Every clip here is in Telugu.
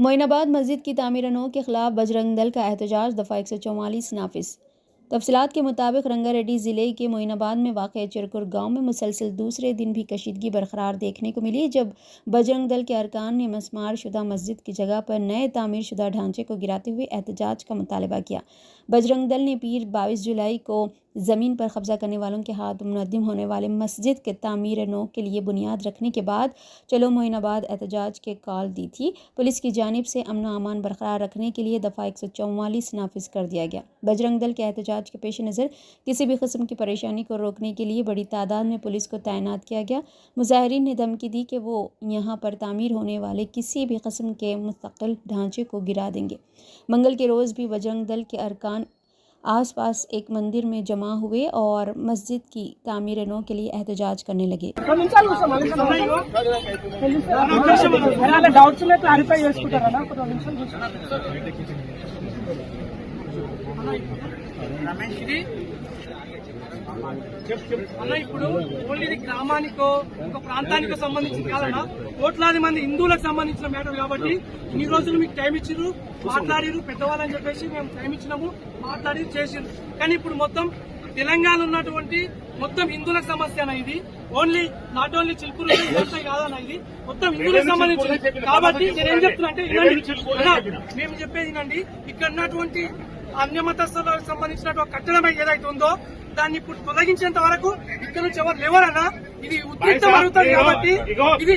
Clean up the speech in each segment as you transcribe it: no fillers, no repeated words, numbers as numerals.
मोइनाबाद मस्जिद की तामीर नौ के खिलाफ बजरंग दल का एहतजाज दफ़ा 144 नाफिज। तफसीलात के मुताबिक रंगारेड्डी ज़िले के मोइनाबाद में वाक़ चिरकुर गांव में मुसलसल दूसरे दिन भी कशीदगी बरकरार देखने को मिली, जब बजरंग दल के अरकान ने मस्मार शुदा मस्जिद की जगह पर नए तामीर शुदा ढांचे को गिराते हुए एहतजाज का मुतालबा किया। बजरंग दल ने पीर 22 जुलाई को ज़मीन पर कब्जा करने वालों के हाथ मुनद्दिम होने वाले मस्जिद के तामीर नौ के लिए बुनियाद रखने के बाद चलो मोइनाबाद एहतजाज के कॉल दी थी। पुलिस की जानिब से अमन व अमान बरकरार रखने के लिए दफ़ा 144 नाफिज कर दिया गया। बजरंग दल के एहतजाज के पेश नज़र किसी भी किस्म की परेशानी को रोकने के लिए बड़ी तादाद में पुलिस को तैनात किया गया। मुजाहिरीन ने धमकी दी कि वो यहाँ पर तामीर होने वाले किसी भी किस्म के मुस्तकिल ढांचे को गिरा देंगे। मंगल के रोज़ भी बजरंग दल के अरकान आसपास एक मंदिर में जमा हुए और मस्जिद की तामीर नौ के लिए एहतजाज करने लगे। అన్న ఇప్పుడు ఓన్లీ ఇది గ్రామానికో ఒక ప్రాంతానికో సంబంధించి కాదన్నా, కోట్లాది మంది హిందువులకు సంబంధించిన మ్యాటర్ కాబట్టి ఇన్ని రోజులు మీకు టైం ఇచ్చిర్రు, మాట్లాడిరు పెద్దవాళ్ళని చెప్పేసి మేము టైం ఇచ్చినాము, మాట్లాడి చేసిరు. కానీ ఇప్పుడు మొత్తం తెలంగాణ ఉన్నటువంటి మొత్తం హిందువులకు సమస్య అన్న ఇది. ఓన్లీ నాట్ ఓన్లీ చిలుకూరు కాదన్న, ఇది మొత్తం హిందువులకు సంబంధించి. కాబట్టి నేనేం చెప్తున్నా అంటే మేము చెప్పేది వినండి. ఇక్కడ ఉన్నటువంటి అన్యమతస్థులకు సంబంధించినటువంటి కట్టడం ఏదైతే ఉందో దాన్ని ఇప్పుడు తొలగించేంత వరకు ఇక్కడ నుంచి ఎవరు లేవరన్నా. ఇది ఉద్రిక్తం జరుగుతుంది కాబట్టి ఇది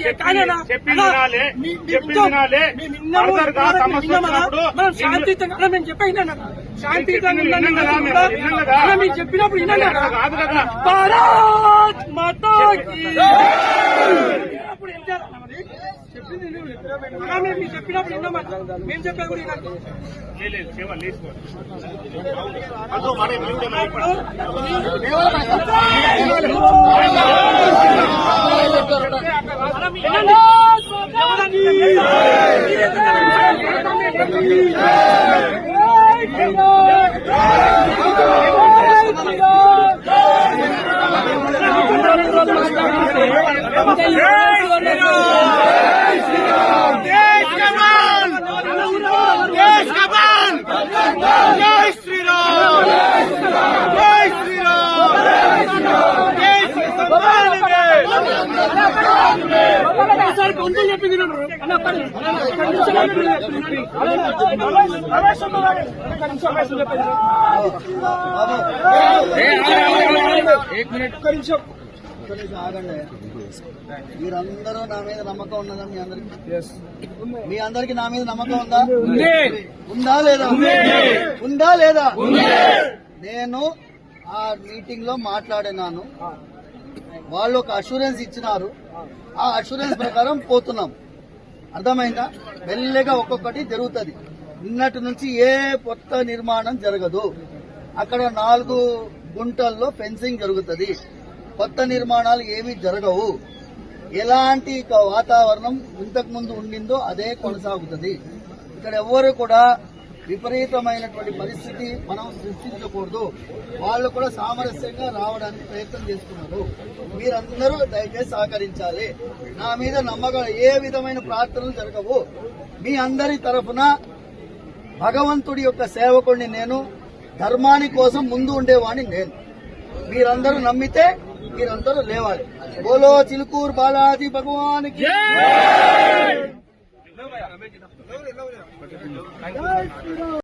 మనం శాంతియుతంగా మేము చెప్పేనా శాంతియుతంగా మీకు చెప్పినప్పుడు భారత్ మాతాకి అప్పుడు ఏం చేయాలి చెప్పింది మీకు చెప్పినప్పుడు విన్నామా? మేము చెప్పే కూడా మీరందరూ నా మీద నమ్మకం ఉన్నదా? మీ అందరికి నా మీద నమ్మకం ఉందా? ఉందా లేదా? ఉందా లేదా? నేను ఆ మీటింగ్ లో మాట్లాడినాను, వాళ్ళు ఒక అష్యూరెన్స్ ఇచ్చినారు, ఆ అష్యూరెన్స్ ప్రకారం పోతున్నాం. అర్థమైందా? మెల్లగా ఒక్కొక్కటి జరుగుతుంది. నిన్నటి నుంచి ఏ కొత్త నిర్మాణం జరగదు. అక్కడ 4 గుంటల్లో ఫెన్సింగ్ జరుగుతుంది. కొత్త నిర్మాణాలు ఏమీ జరగవు. ఎలాంటి వాతావరణం ఇంతకు ముందు ఉండిందో అదే కొనసాగుతుంది. ఇక్కడ ఎవ్వరు కూడా విపరీతమైనటువంటి పరిస్థితి మనం సృష్టించకూడదు. వాళ్ళు కూడా సామరస్యంగా రావడానికి ప్రయత్నం చేస్తున్నారు. మీరందరూ దయచేసి సహకరించాలి. నా మీద నమ్మకం, ఏ విధమైన ప్రార్థనలు జరగవు. మీ అందరి తరఫున భగవంతుడి యొక్క సేవకుడిని నేను, ధర్మాని కోసం ముందు ఉండేవాడిని నేను. మీరందరూ నమ్మితే మీరందరూ లేవాలి. బోలో చిలుకూరు బాలాజీ భగవానికి